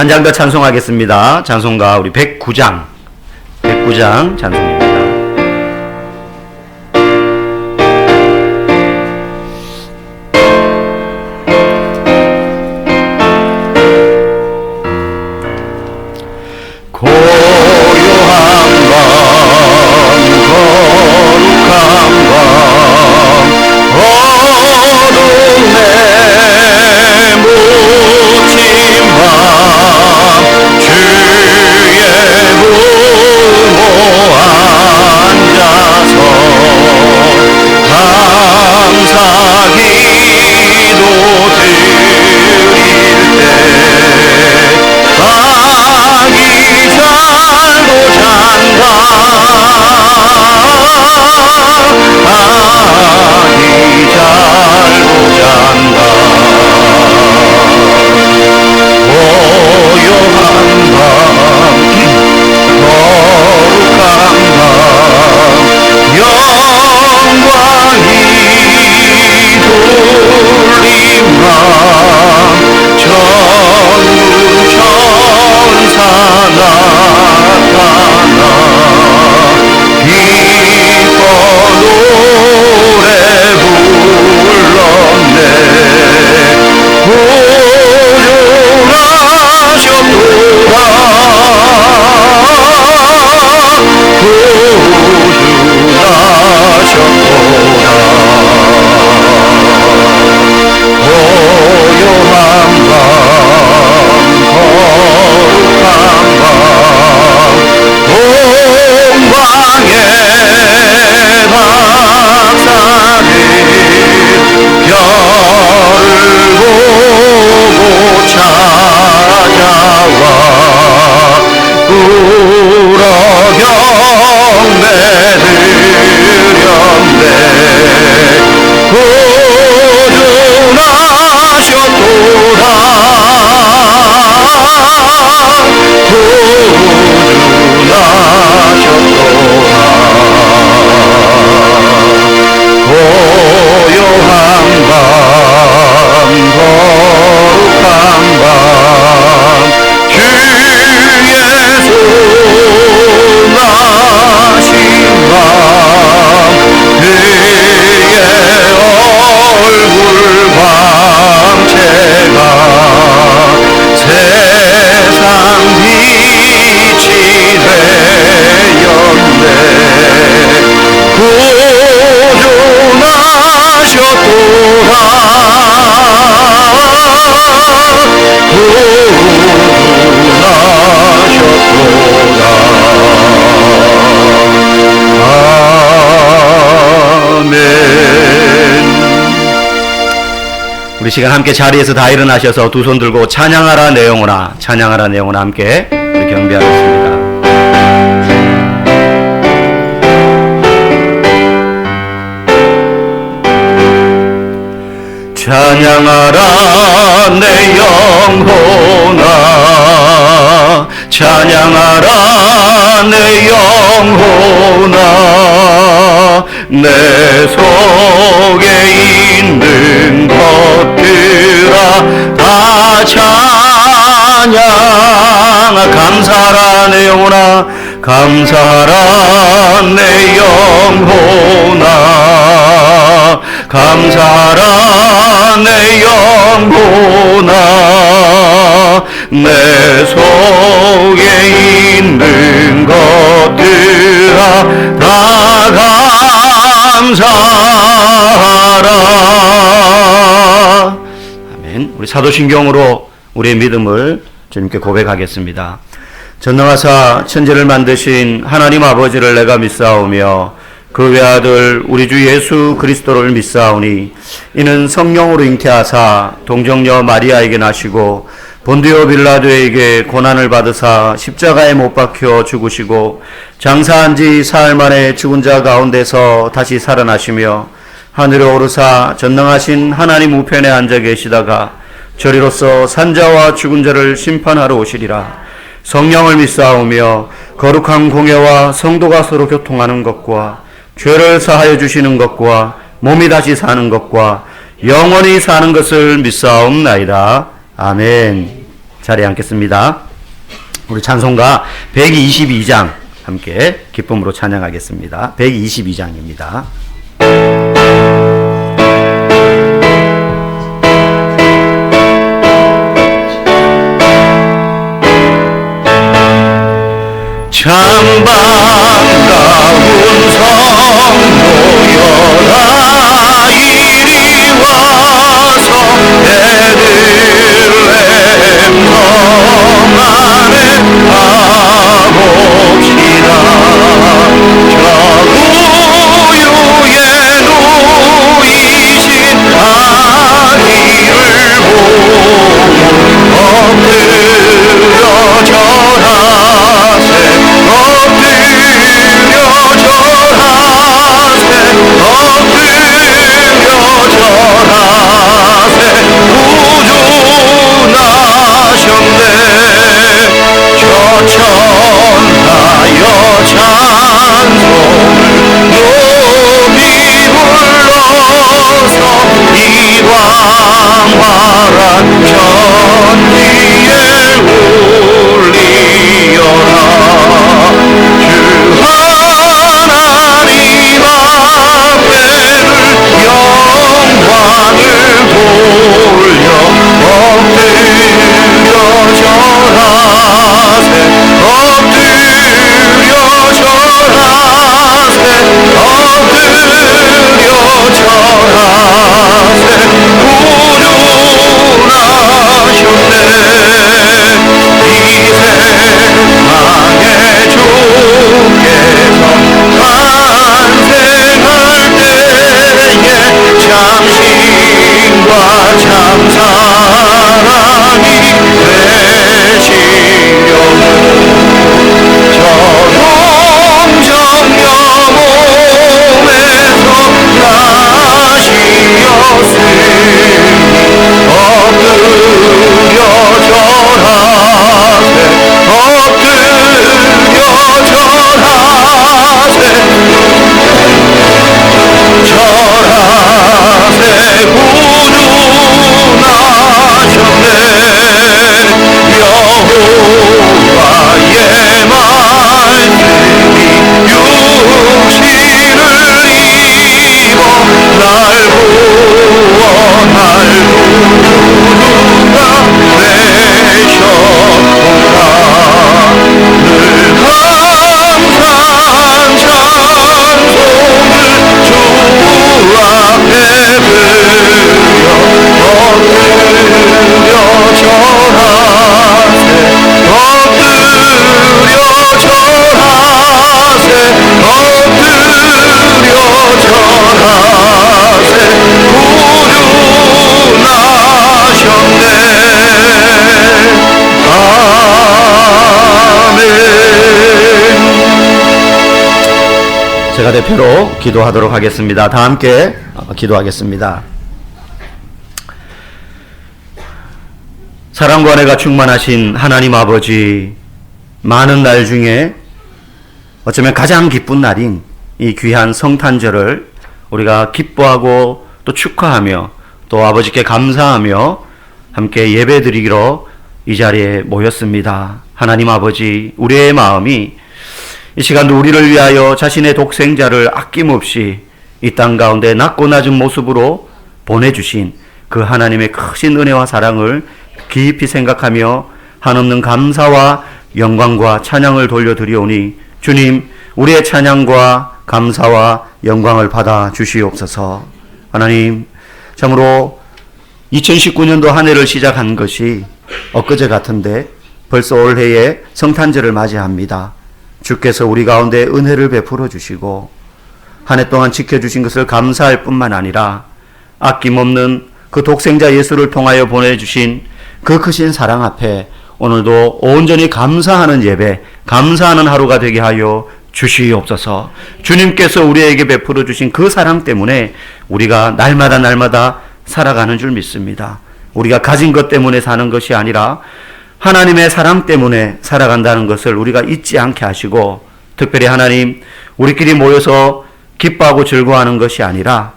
한 장 더 찬송하겠습니다. 찬송가 우리 109장 찬송입니다. 우리 시간 함께 자리에서 다 일어나셔서 두 손 들고 찬양하라 내 영혼아, 찬양하라 내 영혼아 함께 우리 경배하겠습니다. 찬양하라 내 영혼아, 찬양하라 내 영혼아, 내 속에 있는 것들아 다 찬양. 감사하라 내 영혼아, 감사하라 내 영혼아, 감사하라 내 영혼아, 내 속에 있는 것들아 다 감사하라. 아멘. 우리 사도신경으로 우리의 믿음을 주님께 고백하겠습니다. 전능하사 천지를 만드신 하나님 아버지를 내가 믿사오며 그 외아들 우리 주 예수 그리스도를 믿사오니 이는 성령으로 잉태하사 동정녀 마리아에게 나시고 본디오 빌라도에게 고난을 받으사 십자가에 못 박혀 죽으시고 장사한 지 사흘 만에 죽은 자 가운데서 다시 살아나시며 하늘에 오르사 전능하신 하나님 우편에 앉아 계시다가 저리로서 산자와 죽은 자를 심판하러 오시리라. 성령을 믿사오며 거룩한 공예와 성도가 서로 교통하는 것과 죄를 사하여 주시는 것과 몸이 다시 사는 것과 영원히 사는 것을 믿사옵나이다. 아멘. 자리에 앉겠습니다. 우리 찬송가 122장 함께 기쁨으로 찬양하겠습니다. 122장입니다. 참 반가운 성도여라 이리 와서 베들레헴 성 안에 가봅시다. 저 우유에 누이신 아기를 보고 엎드려 절하세 엎드려 절하세 구주나셨네. 저 천하여 찬송을 높이 불러서 이 광활한 천지에 울리어라. 주 하나님 앞에를 영광을 돌려 엎드려 절하세 엎드려 절하세 엎드려 절하세 구주나셨네. 이 세상에 주께서 탄생할 때에 참신과 참사랑이 되시려고 저 영정여 몸에서 나시었으니 엎드려 절하세 엎드려 절하세 절하세 구주나셨네. 여호와의 말씀이 육신을 입어 날 구원할 구주가 되셨구나. 늘 감사한 찬송을 주 앞에 드려 엎드려 절하세 엎드려 절하세 엎드려 절하세 구주나셨네. 아멘. 제가 대표로 기도하도록 하겠습니다. 다 함께 기도하겠습니다. 사랑과 은혜가 충만하신 하나님 아버지, 많은 날 중에 어쩌면 가장 기쁜 날인 이 귀한 성탄절을 우리가 기뻐하고 또 축하하며 또 아버지께 감사하며 함께 예배드리기로 이 자리에 모였습니다. 하나님 아버지, 우리의 마음이 이 시간도 우리를 위하여 자신의 독생자를 아낌없이 이 땅 가운데 낮고 낮은 모습으로 보내주신 그 하나님의 크신 은혜와 사랑을 깊이 생각하며 한없는 감사와 영광과 찬양을 돌려드리오니 주님, 우리의 찬양과 감사와 영광을 받아 주시옵소서. 하나님, 참으로 2019년도 한 해를 시작한 것이 엊그제 같은데 벌써 올해에 성탄절을 맞이합니다. 주께서 우리 가운데 은혜를 베풀어 주시고 한 해 동안 지켜주신 것을 감사할 뿐만 아니라 아낌없는 그 독생자 예수를 통하여 보내주신 그 크신 사랑 앞에 오늘도 온전히 감사하는 예배, 감사하는 하루가 되게 하여 주시옵소서. 주님께서 우리에게 베풀어 주신 그 사랑 때문에 우리가 날마다 살아가는 줄 믿습니다. 우리가 가진 것 때문에 사는 것이 아니라 하나님의 사랑 때문에 살아간다는 것을 우리가 잊지 않게 하시고, 특별히 하나님, 우리끼리 모여서 기뻐하고 즐거워하는 것이 아니라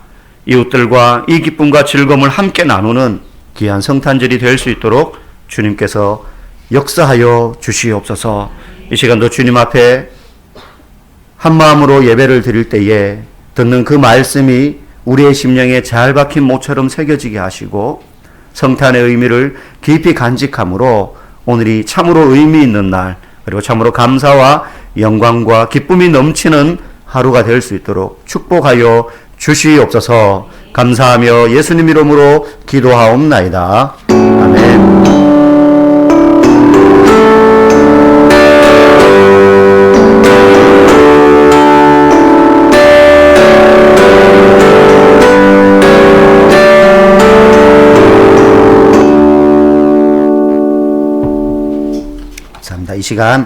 이웃들과 이 기쁨과 즐거움을 함께 나누는 귀한 성탄절이 될 수 있도록 주님께서 역사하여 주시옵소서. 이 시간도 주님 앞에 한마음으로 예배를 드릴 때에 듣는 그 말씀이 우리의 심령에 잘 박힌 못처럼 새겨지게 하시고 성탄의 의미를 깊이 간직함으로 오늘이 참으로 의미 있는 날, 그리고 참으로 감사와 영광과 기쁨이 넘치는 하루가 될 수 있도록 축복하여 주시옵소서. 감사하며 예수님 이름으로 기도하옵나이다. 아멘. 이 시간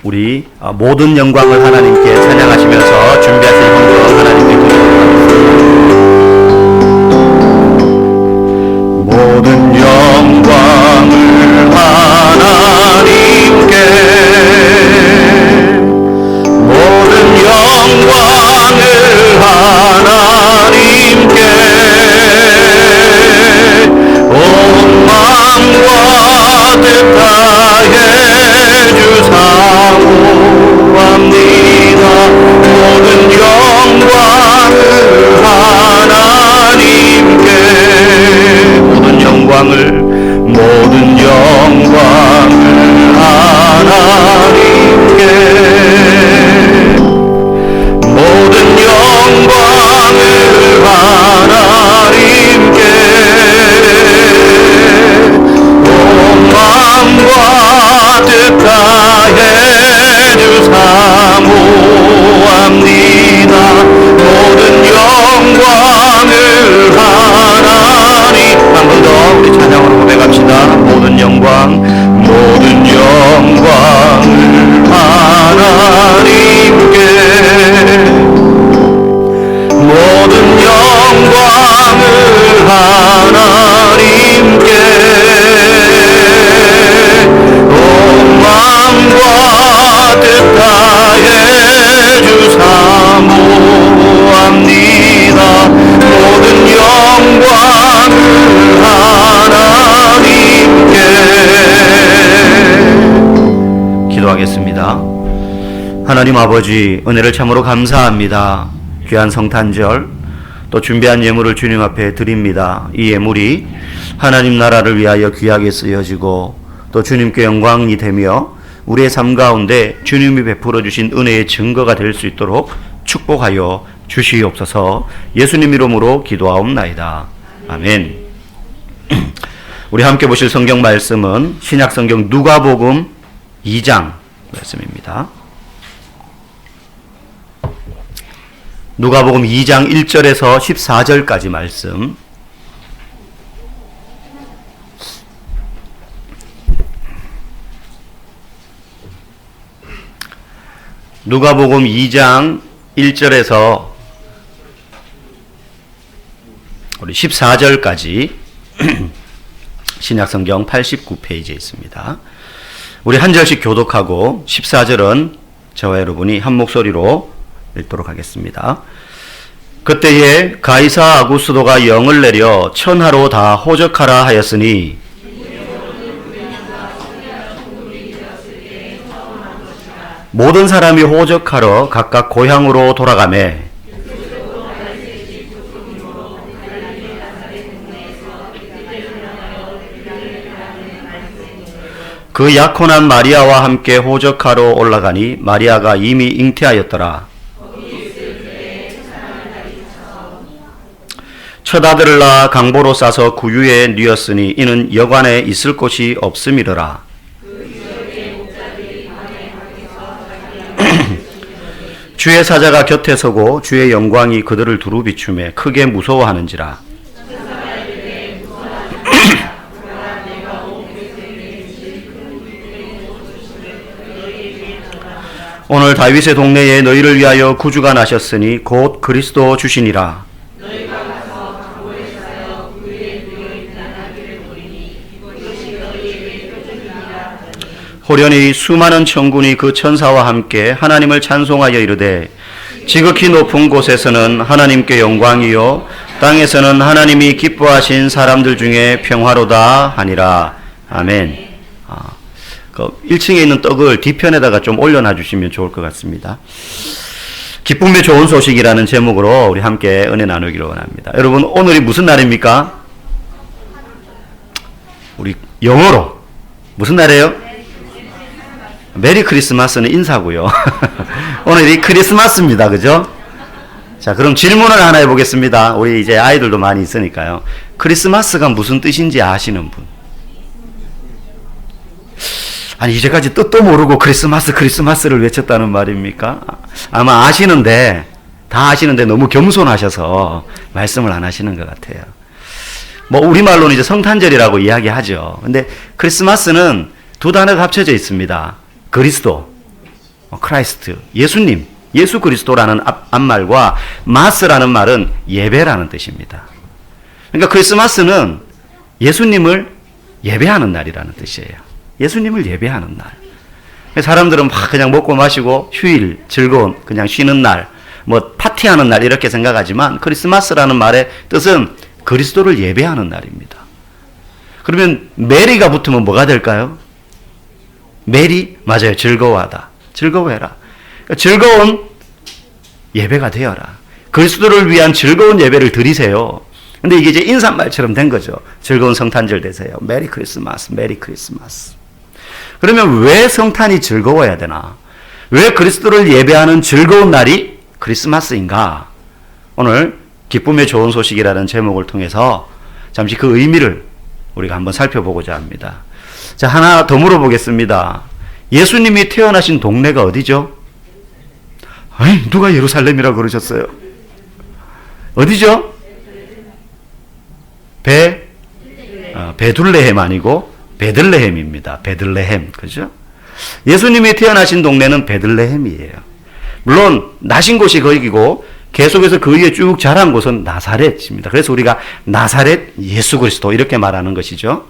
우리 모든 영광을 하나님께 찬양하시면서 준비하신 헌금 하나님께 드리도록 하겠습니다. 모든 영광을 하나님께, 모든 영광을 하나님께, 온 마음과 뜻 다해 주사모합니다. 모든 영광을 하나님께, 모든 영광을 하나님께, 모든 영광을 하나님께, 온 마음과 뜻 다해 주사모합니다. 모든 영광을 하나님. 한 번 더 우리 찬양으로 고백합시다. 모든 영광을 하나님께, 모든 영광을 하나님께, 온 마음과 뜻 다해 주사모합니다. 모든 영광을 하나님께. 기도하겠습니다. 하나님 아버지, 은혜를 참으로 감사합니다. 귀한 성탄절 또 준비한 예물을 주님 앞에 드립니다. 이 예물이 하나님 나라를 위하여 귀하게 쓰여지고 또 주님께 영광이 되며 우리의 삶 가운데 주님이 베풀어 주신 은혜의 증거가 될 수 있도록 축복하여 주시옵소서. 예수님 이름으로 기도하옵나이다. 아멘. 우리 함께 보실 성경 말씀은 신약 성경 누가복음 2장 말씀입니다. 누가복음 2장 1절에서 14절까지 말씀. 누가복음 2장 1절에서 우리 14절까지 신약성경 89페이지에 있습니다. 우리 한 절씩 교독하고 14절은 저와 여러분이 한 목소리로 읽도록 하겠습니다. 그때에 가이사 아구스도가 영을 내려 천하로 다 호적하라 하였으니 모든 사람이 호적하러 각각 고향으로 돌아가매 그 약혼한 마리아와 함께 호적하러 올라가니 마리아가 이미 잉태하였더라. 첫 아들을 낳아 강보로 싸서 구유에 뉘었으니 이는 여관에 있을 곳이 없음이더라. 주의 사자가 곁에 서고 주의 영광이 그들을 두루 비추매 크게 무서워하는지라. 오늘 다윗의 동네에 너희를 위하여 구주가 나셨으니 곧 그리스도 주시니라. 호련히 수많은 천군이 그 천사와 함께 하나님을 찬송하여 이르되 지극히 높은 곳에서는 하나님께 영광이요 땅에서는 하나님이 기뻐하신 사람들 중에 평화로다 하니라. 아멘. 그 1층에 있는 떡을 뒤편에다가 좀 올려놔 주시면 좋을 것 같습니다. 기쁨의 좋은 소식이라는 제목으로 우리 함께 은혜 나누기를 원합니다. 여러분, 오늘이 무슨 날입니까? 우리 영어로 무슨 날이에요? 메리 크리스마스는 인사고요. 오늘이 크리스마스입니다. 그죠? 자, 그럼 질문을 하나 해보겠습니다. 우리 이제 아이들도 많이 있으니까요. 크리스마스가 무슨 뜻인지 아시는 분? 아니, 이제까지 뜻도 모르고 크리스마스를 외쳤다는 말입니까? 아마 아시는데, 다 아시는데 너무 겸손하셔서 말씀을 안 하시는 것 같아요. 뭐, 우리말로는 이제 성탄절이라고 이야기하죠. 근데 크리스마스는 두 단어가 합쳐져 있습니다. 그리스도, 크라이스트, 예수님, 예수 그리스도라는 앞말과 마스라는 말은 예배라는 뜻입니다. 그러니까 크리스마스는 예수님을 예배하는 날이라는 뜻이에요. 예수님을 예배하는 날. 사람들은 막 그냥 먹고 마시고 휴일, 즐거운, 그냥 쉬는 날, 뭐 파티하는 날 이렇게 생각하지만 크리스마스라는 말의 뜻은 그리스도를 예배하는 날입니다. 그러면 메리가 붙으면 뭐가 될까요? 메리? 맞아요. 즐거워하다. 즐거워해라. 그러니까 즐거운 예배가 되어라. 그리스도를 위한 즐거운 예배를 드리세요. 근데 이게 이제 인사말처럼 된 거죠. 즐거운 성탄절 되세요. 메리 크리스마스, 메리 크리스마스. 그러면 왜 성탄이 즐거워야 되나? 왜 그리스도를 예배하는 즐거운 날이 크리스마스인가? 오늘 기쁨의 좋은 소식이라는 제목을 통해서 잠시 그 의미를 우리가 한번 살펴보고자 합니다. 자, 하나 더 물어보겠습니다. 예수님이 태어나신 동네가 어디죠? 아니, 누가 예루살렘이라고 그러셨어요? 어디죠? 베둘레헴 아니고 베들레헴입니다. 베들레헴. 그죠? 예수님이 태어나신 동네는 베들레헴이에요. 물론 나신 곳이 거기고 계속해서 그 위에 쭉 자란 곳은 나사렛입니다. 그래서 우리가 나사렛 예수 그리스도 이렇게 말하는 것이죠.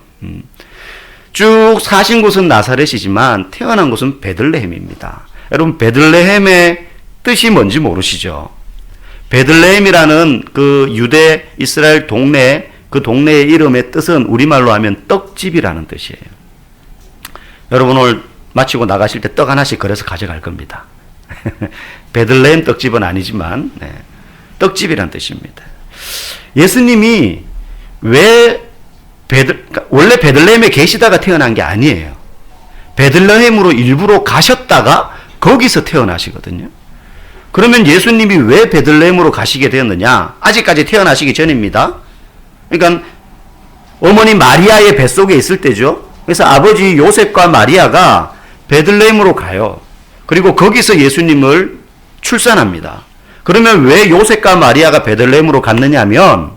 쭉 사신 곳은 나사렛이지만 태어난 곳은 베들레헴입니다. 여러분, 베들레헴의 뜻이 뭔지 모르시죠? 베들레헴이라는 그 유대 이스라엘 동네, 그 동네의 이름의 뜻은 우리말로 하면 떡집이라는 뜻이에요. 여러분, 오늘 마치고 나가실 때 떡 하나씩 그래서 가져갈 겁니다. 베들레헴 떡집은 아니지만 떡집이라는 뜻입니다. 예수님이 왜 원래 베들레헴에 계시다가 태어난 게 아니에요. 베들레헴으로 일부러 가셨다가 거기서 태어나시거든요. 그러면 예수님이 왜 베들레헴으로 가시게 되었느냐? 아직까지 태어나시기 전입니다. 그러니까 어머니 마리아의 뱃속에 있을 때죠. 그래서 아버지 요셉과 마리아가 베들레헴으로 가요. 그리고 거기서 예수님을 출산합니다. 그러면 왜 요셉과 마리아가 베들레헴으로 갔느냐 하면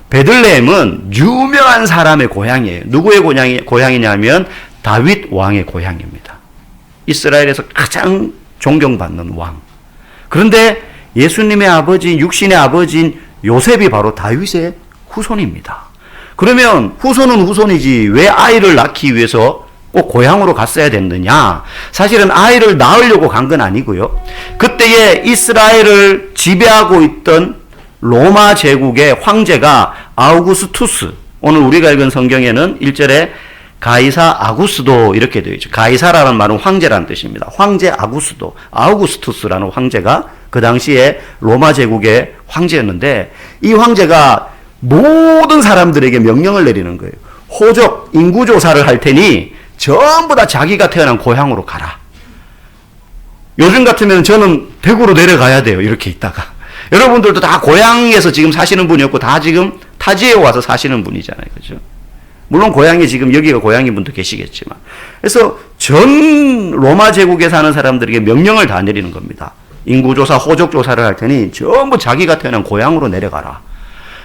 베들레헴은 유명한 사람의 고향이에요. 누구의 고향이냐면 다윗 왕의 고향입니다. 이스라엘에서 가장 존경받는 왕. 그런데 예수님의 아버지, 육신의 아버지인 요셉이 바로 다윗의 후손입니다. 그러면 후손은 후손이지 왜 아이를 낳기 위해서 꼭 고향으로 갔어야 됐느냐? 사실은 아이를 낳으려고 간 건 아니고요. 그때에 이스라엘을 지배하고 있던 로마 제국의 황제가 아우구스투스, 오늘 우리가 읽은 성경에는 1절에 가이사 아구스도 이렇게 되어 있죠. 가이사라는 말은 황제라는 뜻입니다. 황제 아우구스투스라는 황제가 그 당시에 로마 제국의 황제였는데 이 황제가 모든 사람들에게 명령을 내리는 거예요. 호적, 인구조사를 할 테니 전부 다 자기가 태어난 고향으로 가라. 요즘 같으면 저는 대구로 내려가야 돼요. 이렇게 있다가. 여러분들도 다 고향에서 지금 사시는 분이었고 다 지금 타지에 와서 사시는 분이잖아요. 그죠? 물론 고향이 지금 여기가 고향인 분도 계시겠지만. 그래서 전 로마 제국에 사는 사람들에게 명령을 다 내리는 겁니다. 인구조사, 호적조사를 할 테니 전부 자기가 태어난 고향으로 내려가라.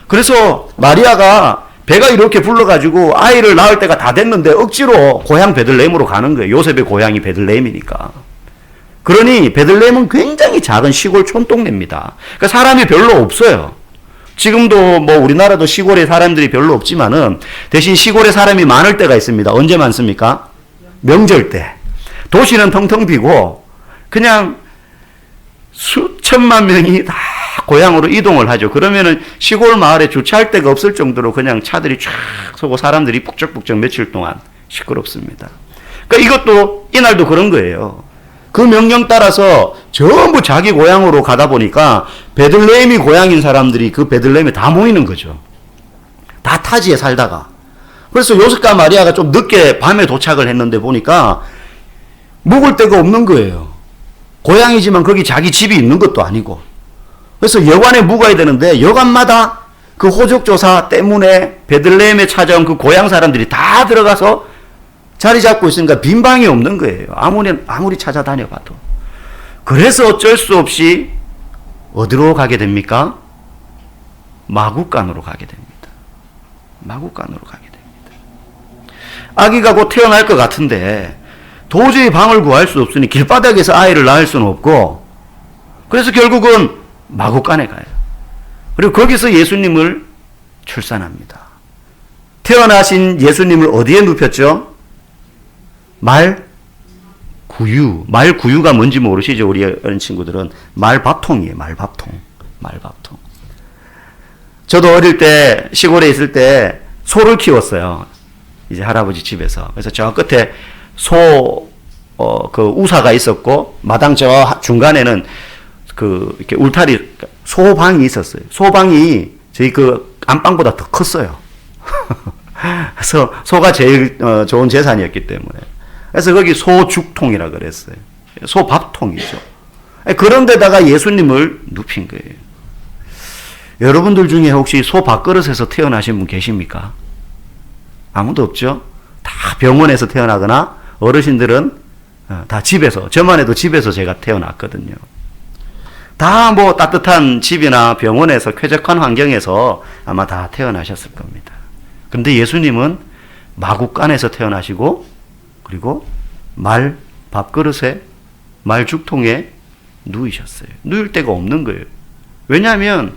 그래서 마리아가 배가 이렇게 불러가지고 아이를 낳을 때가 다 됐는데 억지로 고향 베들레헴으로 가는 거예요. 요셉의 고향이 베들레헴이니까. 그러니 베들레헴은 굉장히 작은 시골 촌동네입니다. 그러니까 사람이 별로 없어요. 지금도 뭐 우리나라도 시골에 사람들이 별로 없지만은 대신 시골에 사람이 많을 때가 있습니다. 언제 많습니까? 명절 때. 도시는 텅텅 비고 그냥 수천만 명이 다 고향으로 이동을 하죠. 그러면은 시골 마을에 주차할 데가 없을 정도로 그냥 차들이 쫙 서고 사람들이 북적북적 며칠 동안 시끄럽습니다. 그러니까 이것도 이날도 그런 거예요. 그 명령 따라서 전부 자기 고향으로 가다 보니까 베들레헴이 고향인 사람들이 그 베들레헴에 다 모이는 거죠. 다 타지에 살다가. 그래서 요셉과 마리아가 좀 늦게 밤에 도착을 했는데 보니까 묵을 데가 없는 거예요. 고향이지만 거기 자기 집이 있는 것도 아니고. 그래서 여관에 묵어야 되는데 여관마다 그 호적조사 때문에 베들레헴에 찾아온 그 고향 사람들이 다 들어가서 자리 잡고 있으니까 빈 방이 없는 거예요. 아무리 찾아다녀봐도. 그래서 어쩔 수 없이 어디로 가게 됩니까? 마구간으로 가게 됩니다. 마구간으로 가게 됩니다. 아기가 곧 태어날 것 같은데 도저히 방을 구할 수 없으니 길바닥에서 아이를 낳을 수는 없고 그래서 결국은 마구간에 가요. 그리고 거기서 예수님을 출산합니다. 태어나신 예수님을 어디에 눕혔죠? 말구유. 말구유가 뭔지 모르시죠? 우리 어린 친구들은 말밥통이에요. 말밥통. 저도 어릴 때 시골에 있을 때 소를 키웠어요. 이제 할아버지 집에서. 그래서 저 끝에 그 우사가 있었고 마당 저 중간에는 그 이렇게 울타리 소방이 있었어요. 소방이 저희 그 안방보다 더 컸어요. 그래서 소가 제일 좋은 재산이었기 때문에. 그래서 거기 소죽통이라 그랬어요. 소밥통이죠. 그런 데다가 예수님을 눕힌 거예요. 여러분들 중에 혹시 소 밥그릇에서 태어나신 분 계십니까? 아무도 없죠? 다 병원에서 태어나거나 어르신들은 다 집에서, 저만 해도 집에서 제가 태어났거든요. 다 뭐 따뜻한 집이나 병원에서 쾌적한 환경에서 아마 다 태어나셨을 겁니다. 근데 예수님은 마구간에서 태어나시고 그리고 말 밥그릇에 말죽통에 누이셨어요. 누일 데가 없는 거예요. 왜냐하면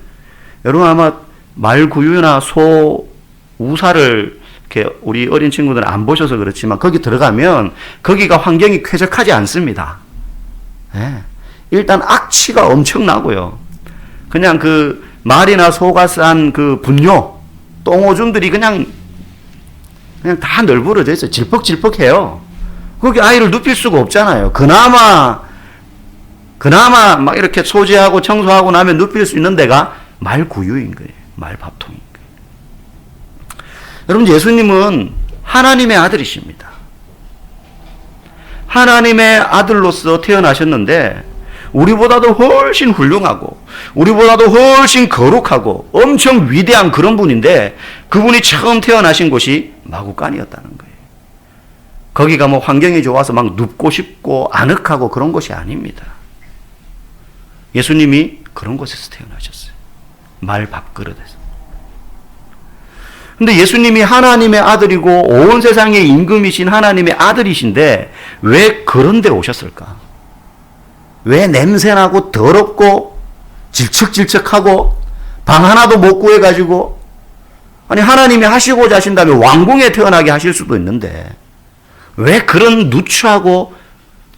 여러분 아마 말구유나 소 우사를 이렇게 우리 어린 친구들은 안 보셔서 그렇지만 거기 들어가면 거기가 환경이 쾌적하지 않습니다. 네. 일단 악취가 엄청나고요. 그냥 그 말이나 소가 싼 그 분뇨, 똥오줌들이 그냥 다 널브러져 있어요. 질퍽질퍽해요. 거기 아이를 눕힐 수가 없잖아요. 그나마 막 이렇게 소지하고 청소하고 나면 눕힐 수 있는 데가 말구유인 거예요. 말밥통인 거예요. 여러분 예수님은 하나님의 아들이십니다. 하나님의 아들로서 태어나셨는데 우리보다도 훨씬 훌륭하고 우리보다도 훨씬 거룩하고 엄청 위대한 그런 분인데 그분이 처음 태어나신 곳이 마구간이었다는 거예요. 거기가 뭐 환경이 좋아서 막 눕고 싶고 아늑하고 그런 곳이 아닙니다. 예수님이 그런 곳에서 태어나셨어요. 말 밥그릇에서. 근데 예수님이 하나님의 아들이고 온 세상의 임금이신 하나님의 아들이신데 왜 그런 데 오셨을까? 왜 냄새나고 더럽고 질척질척하고 방 하나도 못 구해가지고 아니 하나님이 하시고자 하신다면 왕궁에 태어나게 하실 수도 있는데 왜 그런 누추하고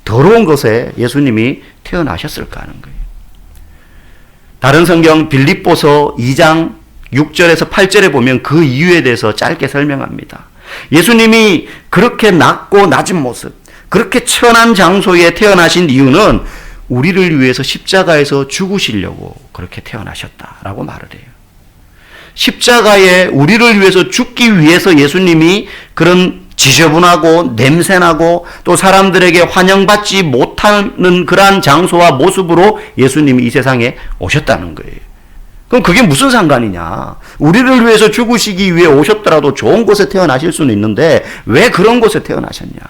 더러운 곳에 예수님이 태어나셨을까 하는 거예요. 다른 성경 빌립보서 2장 6절에서 8절에 보면 그 이유에 대해서 짧게 설명합니다. 예수님이 그렇게 낮고 낮은 모습, 그렇게 천한 장소에 태어나신 이유는 우리를 위해서 십자가에서 죽으시려고 그렇게 태어나셨다라고 말을 해요. 십자가에 우리를 위해서 죽기 위해서 예수님이 그런 지저분하고 냄새나고 또 사람들에게 환영받지 못하는 그러한 장소와 모습으로 예수님이 이 세상에 오셨다는 거예요. 그럼 그게 무슨 상관이냐? 우리를 위해서 죽으시기 위해 오셨더라도 좋은 곳에 태어나실 수는 있는데 왜 그런 곳에 태어나셨냐?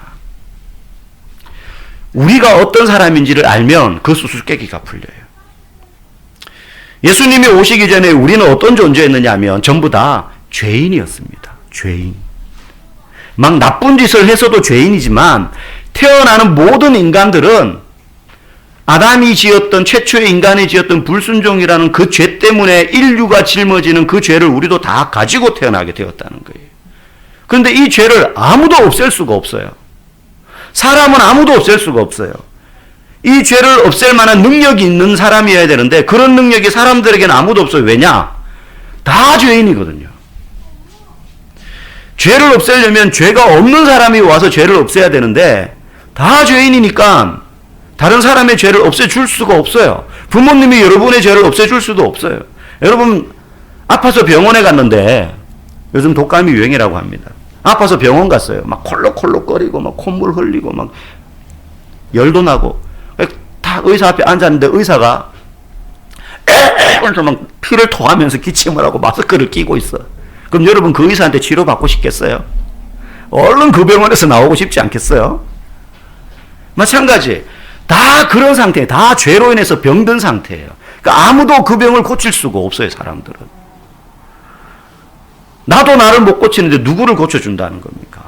우리가 어떤 사람인지를 알면 그 수수께끼가 풀려요. 예수님이 오시기 전에 우리는 어떤 존재였느냐 하면 전부 다 죄인이었습니다. 죄인. 막 나쁜 짓을 해서도 죄인이지만 태어나는 모든 인간들은 아담이 지었던 최초의 인간이 지었던 불순종이라는 그 죄 때문에 인류가 짊어지는 그 죄를 우리도 다 가지고 태어나게 되었다는 거예요. 그런데 이 죄를 아무도 없앨 수가 없어요. 사람은 아무도 없앨 수가 없어요. 이 죄를 없앨 만한 능력이 있는 사람이어야 되는데 그런 능력이 사람들에게는 아무도 없어요. 왜냐? 다 죄인이거든요. 죄를 없애려면 죄가 없는 사람이 와서 죄를 없애야 되는데 다 죄인이니까 다른 사람의 죄를 없애줄 수가 없어요. 부모님이 여러분의 죄를 없애줄 수도 없어요. 여러분 아파서 병원에 갔는데 요즘 독감이 유행이라고 합니다. 아파서 병원 갔어요. 막 콜록콜록거리고 막 콧물 흘리고 막 열도 나고 다 의사 앞에 앉았는데 의사가 그래서 막 피를 토하면서 기침을 하고 마스크를 끼고 있어. 그럼 여러분 그 의사한테 치료받고 싶겠어요? 얼른 그 병원에서 나오고 싶지 않겠어요? 마찬가지. 다 그런 상태예요. 다 죄로 인해서 병든 상태예요. 그러니까 아무도 그 병을 고칠 수가 없어요, 사람들은. 나도 나를 못 고치는데 누구를 고쳐준다는 겁니까?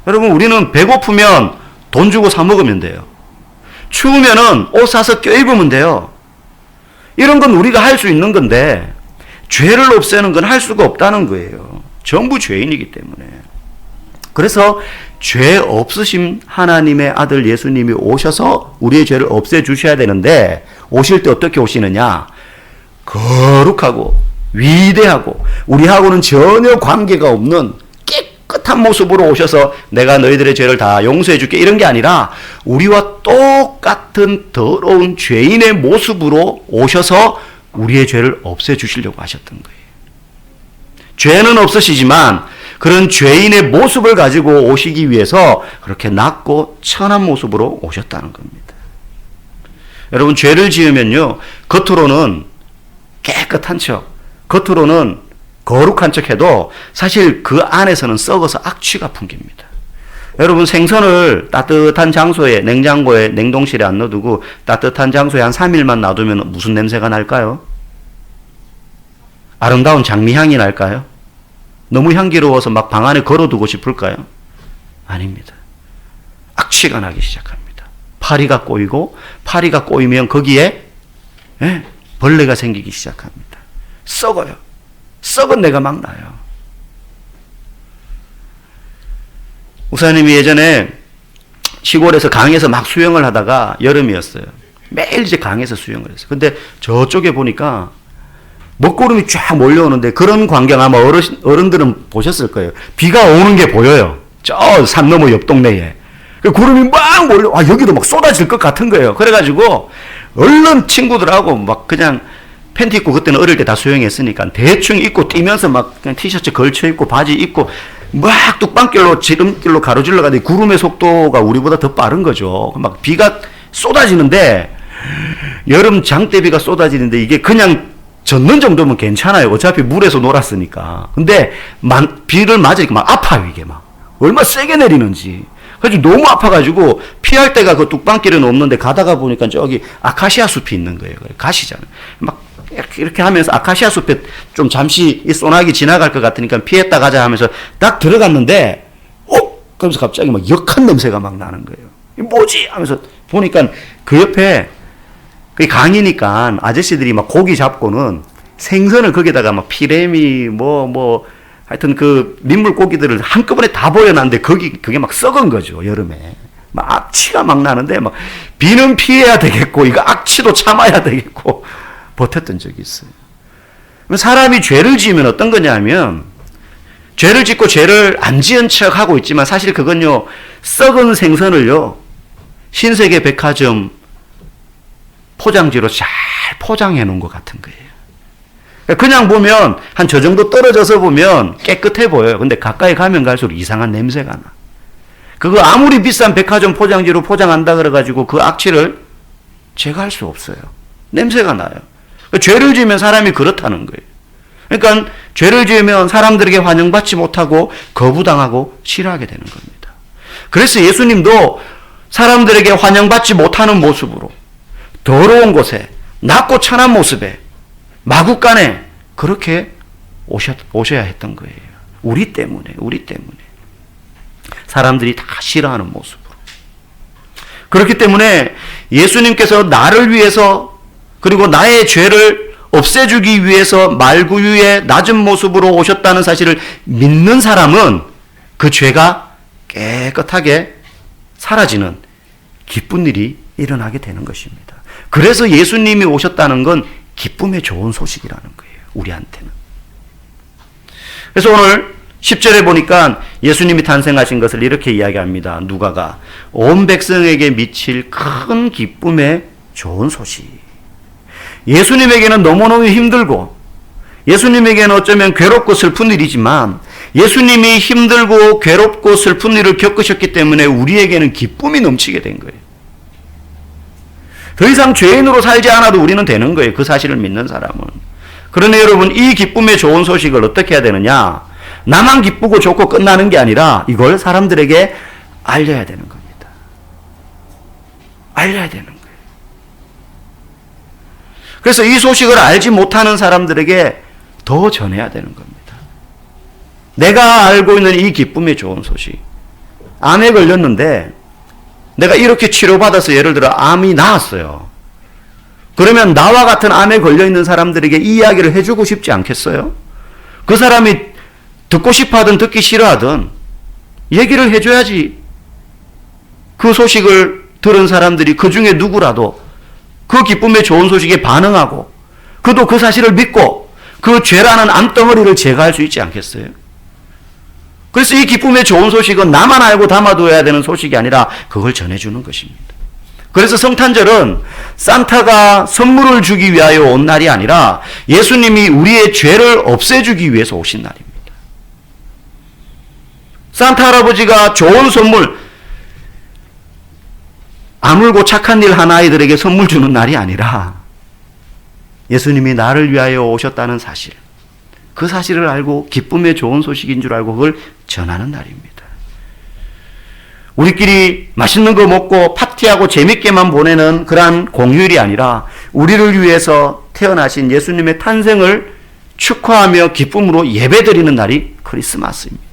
여러분, 우리는 배고프면 돈 주고 사 먹으면 돼요. 추우면은 옷 사서 껴입으면 돼요. 이런 건 우리가 할 수 있는 건데 죄를 없애는 건 할 수가 없다는 거예요. 전부 죄인이기 때문에. 그래서 죄 없으신 하나님의 아들 예수님이 오셔서 우리의 죄를 없애주셔야 되는데 오실 때 어떻게 오시느냐? 거룩하고 위대하고 우리하고는 전혀 관계가 없는 깨끗한 모습으로 오셔서 내가 너희들의 죄를 다 용서해 줄게 이런 게 아니라 우리와 똑같은 더러운 죄인의 모습으로 오셔서 우리의 죄를 없애주시려고 하셨던 거예요. 죄는 없으시지만 그런 죄인의 모습을 가지고 오시기 위해서 그렇게 낮고 천한 모습으로 오셨다는 겁니다. 여러분, 죄를 지으면요, 겉으로는 깨끗한 척, 겉으로는 거룩한 척 해도 사실 그 안에서는 썩어서 악취가 풍깁니다. 여러분, 생선을 따뜻한 장소에, 냉장고에, 냉동실에 안 넣어두고 따뜻한 장소에 한 3일만 놔두면 무슨 냄새가 날까요? 아름다운 장미향이 날까요? 너무 향기로워서 막 방 안에 걸어두고 싶을까요? 아닙니다. 악취가 나기 시작합니다. 파리가 꼬이고, 파리가 꼬이면 거기에 벌레가 생기기 시작합니다. 썩어요. 썩은 내가 막 나요. 목사님이 예전에 시골에서 강에서 막 수영을 하다가 여름이었어요. 매일 이제 강에서 수영을 했어요. 근데 저쪽에 보니까 먹구름이 쫙 몰려오는데 그런 광경 아마 어른들은 보셨을 거예요. 비가 오는 게 보여요. 저 산 너머 옆 동네에. 그 구름이 막 몰려, 여기도 막 쏟아질 것 같은 거예요. 그래가지고 얼른 친구들하고 막 그냥 팬티 입고 그때는 어릴 때 다 수영했으니까 대충 입고 뛰면서 막 그냥 티셔츠 걸쳐 입고 바지 입고 막 뚝방길로 지름길로 가로질러 가는데 구름의 속도가 우리보다 더 빠른 거죠. 막 비가 쏟아지는데 여름 장대비가 쏟아지는데 이게 그냥 젖는 정도면 괜찮아요. 어차피 물에서 놀았으니까. 근데 비를 맞으니까 막 아파요, 이게 막. 얼마나 세게 내리는지. 그래서 너무 아파가지고 피할 데가 그 뚝방길은 없는데 가다가 보니까 저기 아카시아 숲이 있는 거예요. 가시잖아요. 막 이렇게 하면서 아카시아 숲에 좀 잠시 이 소나기 지나갈 것 같으니까 피했다 가자 하면서 딱 들어갔는데, 그러면서 갑자기 막 역한 냄새가 막 나는 거예요. 이 뭐지? 하면서 보니까 그 옆에 그게 강이니까 아저씨들이 막 고기 잡고는 생선을 거기다가 막 피레미 하여튼 그 민물 고기들을 한꺼번에 다 보여놨는데 그게 막 썩은 거죠, 여름에. 막 악취가 막 나는데 막 비는 피해야 되겠고 이거 악취도 참아야 되겠고 버텼던 적이 있어요. 사람이 죄를 지으면 어떤 거냐면 죄를 짓고 죄를 안 지은 척 하고 있지만 사실 그건요, 썩은 생선을요, 신세계 백화점 포장지로 잘 포장해 놓은 것 같은 거예요. 그냥 보면 한 저 정도 떨어져서 보면 깨끗해 보여요. 근데 가까이 가면 갈수록 이상한 냄새가 나. 그거 아무리 비싼 백화점 포장지로 포장한다 그래가지고 그 악취를 제거할 수 없어요. 냄새가 나요. 죄를 지으면 사람이 그렇다는 거예요. 그러니까 죄를 지으면 사람들에게 환영받지 못하고 거부당하고 싫어하게 되는 겁니다. 그래서 예수님도 사람들에게 환영받지 못하는 모습으로 더러운 곳에 낮고 천한 모습에 마구간에 그렇게 오셔야 했던 거예요. 우리 때문에 사람들이 다 싫어하는 모습으로. 그렇기 때문에 예수님께서 나를 위해서 그리고 나의 죄를 없애주기 위해서 말구유의 낮은 모습으로 오셨다는 사실을 믿는 사람은 그 죄가 깨끗하게 사라지는 기쁜 일이 일어나게 되는 것입니다. 그래서 예수님이 오셨다는 건 기쁨의 좋은 소식이라는 거예요, 우리한테는. 그래서 오늘 10절에 보니까 예수님이 탄생하신 것을 이렇게 이야기합니다. 누가가 온 백성에게 미칠 큰 기쁨의 좋은 소식. 예수님에게는 너무너무 힘들고 예수님에게는 어쩌면 괴롭고 슬픈 일이지만 예수님이 힘들고 괴롭고 슬픈 일을 겪으셨기 때문에 우리에게는 기쁨이 넘치게 된 거예요. 더 이상 죄인으로 살지 않아도 우리는 되는 거예요. 그 사실을 믿는 사람은. 그러나 여러분, 이 기쁨의 좋은 소식을 어떻게 해야 되느냐? 나만 기쁘고 좋고 끝나는 게 아니라 이걸 사람들에게 알려야 되는 겁니다. 알려야 되는 거예요. 그래서 이 소식을 알지 못하는 사람들에게 더 전해야 되는 겁니다. 내가 알고 있는 이 기쁨의 좋은 소식. 암에 걸렸는데 내가 이렇게 치료받아서 예를 들어 암이 나았어요. 그러면 나와 같은 암에 걸려있는 사람들에게 이 이야기를 해주고 싶지 않겠어요? 그 사람이 듣고 싶어하든 듣기 싫어하든 얘기를 해줘야지 그 소식을 들은 사람들이 그 중에 누구라도 그 기쁨의 좋은 소식에 반응하고 그도 그 사실을 믿고 그 죄라는 암덩어리를 제거할 수 있지 않겠어요? 그래서 이 기쁨의 좋은 소식은 나만 알고 담아둬야 되는 소식이 아니라 그걸 전해주는 것입니다. 그래서 성탄절은 산타가 선물을 주기 위하여 온 날이 아니라 예수님이 우리의 죄를 없애주기 위해서 오신 날입니다. 산타 할아버지가 좋은 선물, 아물고 착한 일 한 아이들에게 선물 주는 날이 아니라 예수님이 나를 위하여 오셨다는 사실, 그 사실을 알고 기쁨의 좋은 소식인 줄 알고 그걸 전하는 날입니다. 우리끼리 맛있는 거 먹고 파티하고 재밌게만 보내는 그러한 공휴일이 아니라 우리를 위해서 태어나신 예수님의 탄생을 축하하며 기쁨으로 예배드리는 날이 크리스마스입니다.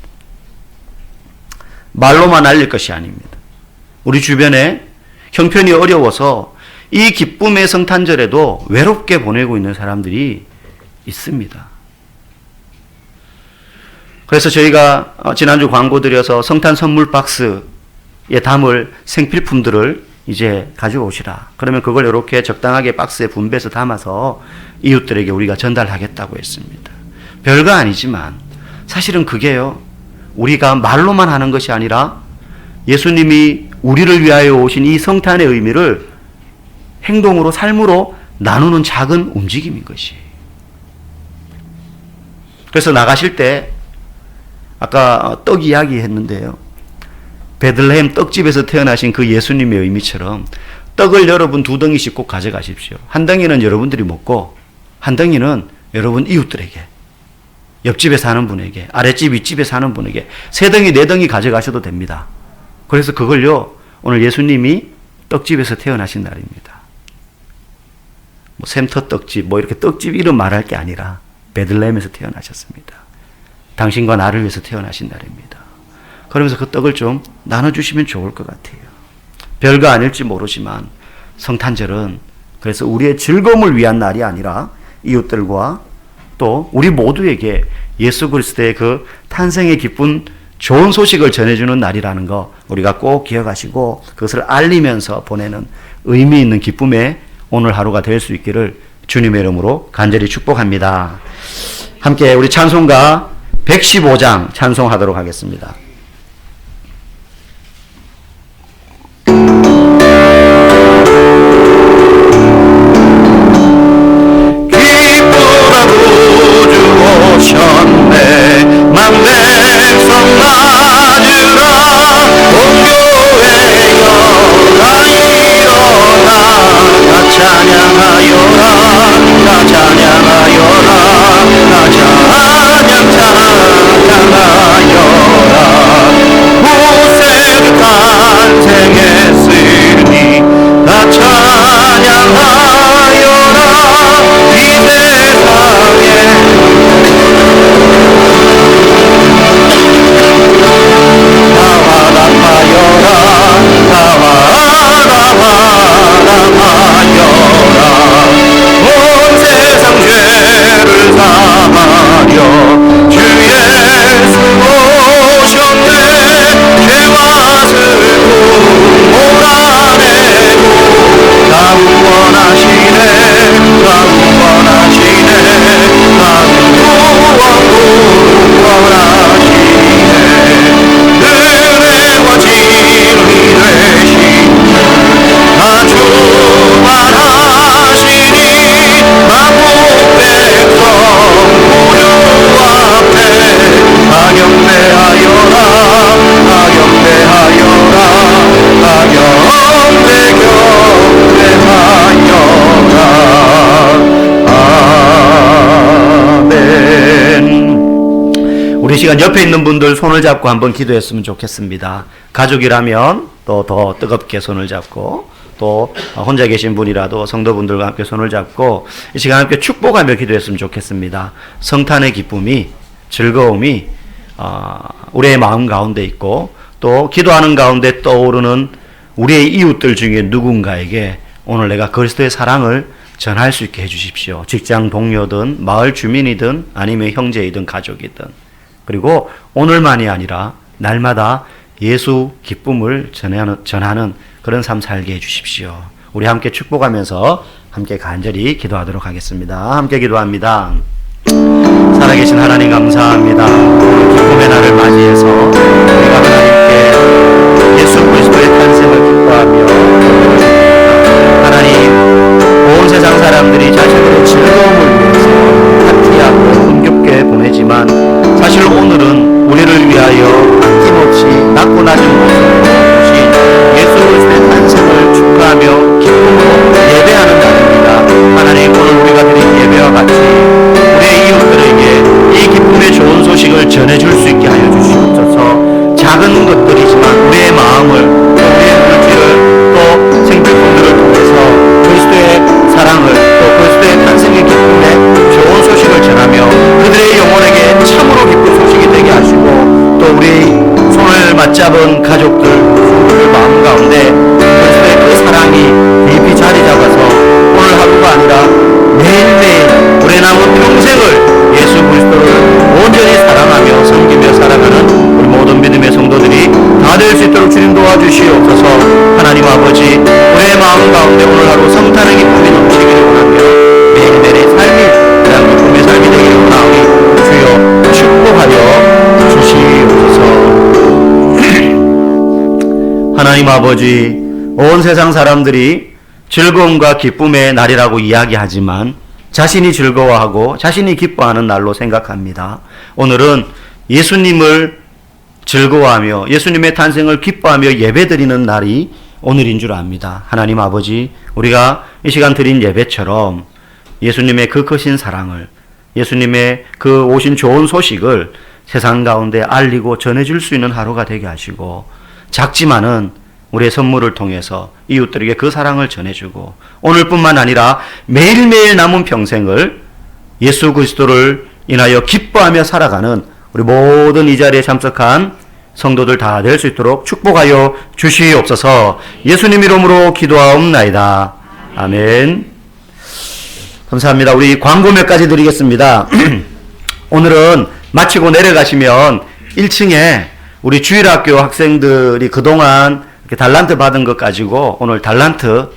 말로만 알릴 것이 아닙니다. 우리 주변에 형편이 어려워서 이 기쁨의 성탄절에도 외롭게 보내고 있는 사람들이 있습니다. 그래서 저희가 지난주 광고 드려서 성탄 선물 박스에 담을 생필품들을 이제 가지고 오시라. 그러면 그걸 이렇게 적당하게 박스에 분배해서 담아서 이웃들에게 우리가 전달하겠다고 했습니다. 별거 아니지만 사실은 그게요, 우리가 말로만 하는 것이 아니라 예수님이 우리를 위하여 오신 이 성탄의 의미를 행동으로, 삶으로 나누는 작은 움직임인 것이. 그래서 나가실 때 아까 떡 이야기 했는데요, 베들레헴 떡집에서 태어나신 그 예수님의 의미처럼 떡을 여러분 2덩이씩 꼭 가져가십시오. 한 덩이는 여러분들이 먹고 한 덩이는 여러분 이웃들에게, 옆집에 사는 분에게, 아랫집 윗집에 사는 분에게 3덩이 4덩이 가져가셔도 됩니다. 그래서 그걸요, 오늘 예수님이 떡집에서 태어나신 날입니다. 뭐 샘터 떡집, 뭐 이렇게 떡집 이름 말할 게 아니라 베들레헴에서 태어나셨습니다. 당신과 나를 위해서 태어나신 날입니다. 그러면서 그 떡을 좀 나눠주시면 좋을 것 같아요. 별거 아닐지 모르지만 성탄절은 그래서 우리의 즐거움을 위한 날이 아니라 이웃들과 또 우리 모두에게 예수 그리스도의 그 탄생의 기쁜 좋은 소식을 전해주는 날이라는 거 우리가 꼭 기억하시고 그것을 알리면서 보내는 의미 있는 기쁨의 오늘 하루가 될 수 있기를 주님의 이름으로 간절히 축복합니다. 함께 우리 찬송가 115장 찬송하도록 하겠습니다. 기쁘다 구주 오셨네 만백성 맞으라 온교회여 다 일어나 다 찬양하여라 다 찬양하여라 다 찬양 찬양하여라 우리 시간 옆에 있는 분들 손을 잡고 한번 기도했으면 좋겠습니다. 가족이라면 또 더 뜨겁게 손을 잡고, 또 혼자 계신 분이라도 성도분들과 함께 손을 잡고 이 시간 함께 축복하며 기도했으면 좋겠습니다. 성탄의 기쁨이, 즐거움이 우리의 마음 가운데 있고, 또 기도하는 가운데 떠오르는 우리의 이웃들 중에 누군가에게 오늘 내가 그리스도의 사랑을 전할 수 있게 해주십시오. 직장 동료든 마을 주민이든 아니면 형제이든 가족이든. 그리고 오늘만이 아니라 날마다 예수 기쁨을 전하는 그런 삶 살게 해주십시오. 우리 함께 축복하면서 함께 간절히 기도하도록 하겠습니다. 함께 기도합니다. 살아계신 하나님 감사합니다. 기쁨의 날을 맞이해서 우리가 하나님께 예수 그리스도의 탄생을 기뻐하며, 하나님 온 세상 사람들이 자신들의 즐거움을 위해서 파티하고 흥겹게 보내지만 사실 오늘은 우리를 위하여 아낌없이 낮고 낮은 모습으로 오신 예수 그리스도의 탄생을 축하하며 기쁨으로 예배하는 날입니다. 하나님 오늘 우리가 드린 예배와 같이 우리의 이웃들에게 이 기쁨의 좋은 소식을 전해줄 수 있게 하여 주시옵소서. 작은 것들이지만 우리의 마음을, 또 우리의 물질을, 또 생필품들을 통해서 그리스도의 사랑을, 또 그리스도의 탄생의 기쁨의 좋은 소식을 전하며 그들의 영혼에게 참으로 기쁜 소식이 되게 하시고, 또 우리 손을 맞잡은 가족들, 성도들 마음 가운데 그리스도의 그 사랑이 깊이 자리 잡아서 오늘 하루가 아니라 매일매일 우리 남은 평생을 예수 그리스도를 온전히 사랑하며 섬기며 살아가는 우리 모든 믿음의 성도들이 다 될 수 있도록 주님 도와주시옵소서. 하나님 아버지, 우리의 마음 가운데 오늘 하루 성탄의 기쁨이 넘치기를 원하며 매일매일의 삶이 그냥 기쁨의 삶이 되기를 원하오니 주여 축복하여 주시옵소서. 하나님 아버지, 온 세상 사람들이 즐거움과 기쁨의 날이라고 이야기하지만 자신이 즐거워하고 자신이 기뻐하는 날로 생각합니다. 오늘은 예수님을 즐거워하며 예수님의 탄생을 기뻐하며 예배드리는 날이 오늘인 줄 압니다. 하나님 아버지, 우리가 이 시간 드린 예배처럼 예수님의 그 크신 사랑을, 예수님의 그 오신 좋은 소식을 세상 가운데 알리고 전해줄 수 있는 하루가 되게 하시고, 작지만은 우리의 선물을 통해서 이웃들에게 그 사랑을 전해주고, 오늘뿐만 아니라 매일매일 남은 평생을 예수 그리스도를 인하여 기뻐하며 살아가는 우리 모든 이 자리에 참석한 성도들 다 될 수 있도록 축복하여 주시옵소서. 예수님 이름으로 기도하옵나이다. 아멘. 감사합니다. 우리 광고 몇 가지 드리겠습니다. 오늘은 마치고 내려가시면 1층에 우리 주일학교 학생들이 그동안 이렇게 달란트 받은 것 가지고 오늘 달란트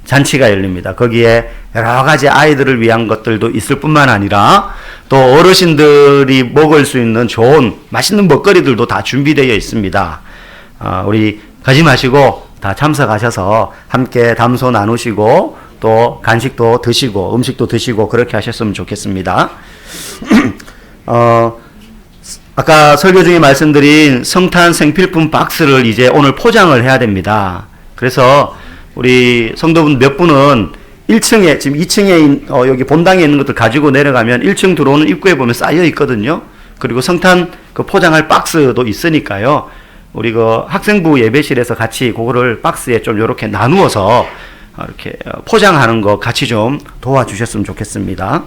잔치가 열립니다. 거기에 여러 가지 아이들을 위한 것들도 있을 뿐만 아니라 또 어르신들이 먹을 수 있는 좋은 맛있는 먹거리들도 다 준비되어 있습니다. 우리 가지 마시고 다 참석하셔서 함께 담소 나누시고 또 간식도 드시고 음식도 드시고 그렇게 하셨으면 좋겠습니다. 아까 설교 중에 말씀드린 성탄 생필품 박스를 이제 오늘 포장을 해야 됩니다. 그래서 우리 성도분 몇 분은 1층에, 지금 2층에 여기 본당에 있는 것들 가지고 내려가면 1층 들어오는 입구에 보면 쌓여 있거든요. 그리고 성탄 그 포장할 박스도 있으니까요. 우리 그 학생부 예배실에서 같이 그거를 박스에 좀 이렇게 나누어서 이렇게 포장하는 거 같이 좀 도와주셨으면 좋겠습니다.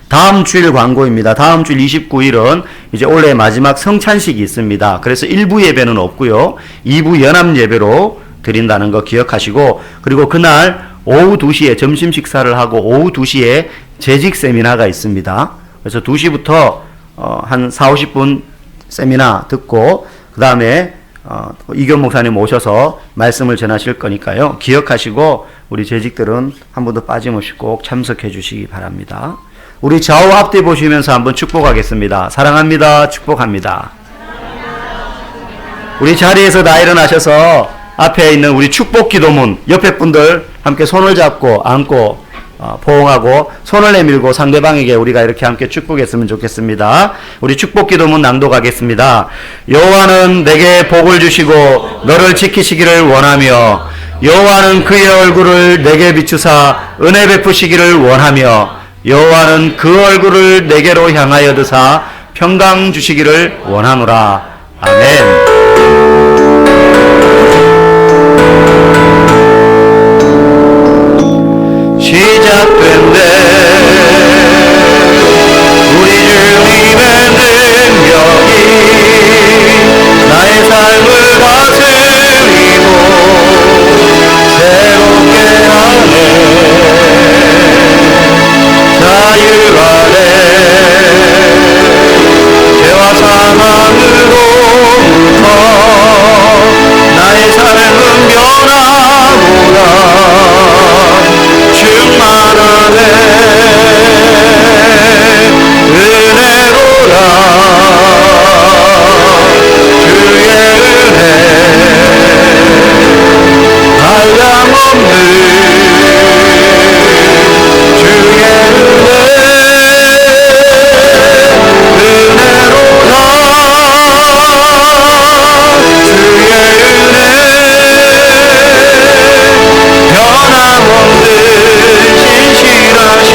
다음 주일 광고입니다. 다음 주일 29일은 이제 올해 마지막 성찬식이 있습니다. 그래서 1부 예배는 없고요. 2부 연합 예배로 드린다는 거 기억하시고, 그리고 그날 오후 2시에 점심 식사를 하고 오후 2시에 재직 세미나가 있습니다. 그래서 2시부터 한 40-50분 세미나 듣고 그 다음에 이견 목사님 오셔서 말씀을 전하실 거니까요. 기억하시고 우리 재직들은 한 번도 빠짐없이 꼭 참석해 주시기 바랍니다. 우리 좌우 앞뒤 보시면서 한번 축복하겠습니다. 사랑합니다. 축복합니다. 우리 자리에서 다 일어나셔서 앞에 있는 우리 축복 기도문 옆에 분들 함께 손을 잡고 안고 포옹하고 손을 내밀고 상대방에게 우리가 이렇게 함께 축복했으면 좋겠습니다. 우리 축복 기도문 낭독하겠습니다. 여호와는 내게 복을 주시고 너를 지키시기를 원하며, 여호와는 그의 얼굴을 내게 비추사 은혜 베푸시기를 원하며, 여호와는 그 얼굴을 내게로 향하여 드사 평강 주시기를 원하노라. 아멘. 시작된대 우리 주님의 능력이 나의 삶을 다스리고 새롭게 하네. 자유 아래 죄와 사망으로부터 나의 삶은 변화보다 충만하네. 은혜로라 주의 은혜 한량없는 주의 은혜로라 주의 은혜 변함없는 신실하신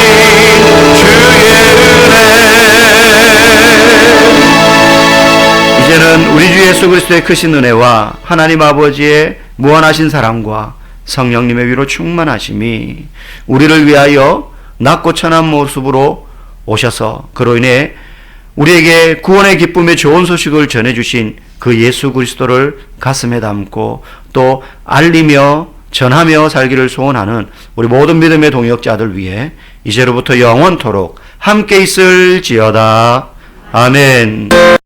주의 은혜. 이제는 우리 주 예수 그리스도의 크신 은혜와 하나님 아버지의 무한하신 사랑과 성령님의 위로 충만하심이 우리를 위하여 낮고 천한 모습으로 오셔서 그로 인해 우리에게 구원의 기쁨의 좋은 소식을 전해주신 그 예수 그리스도를 가슴에 담고 또 알리며 전하며 살기를 소원하는 우리 모든 믿음의 동역자들 위해 이제로부터 영원토록 함께 있을지어다. 아멘.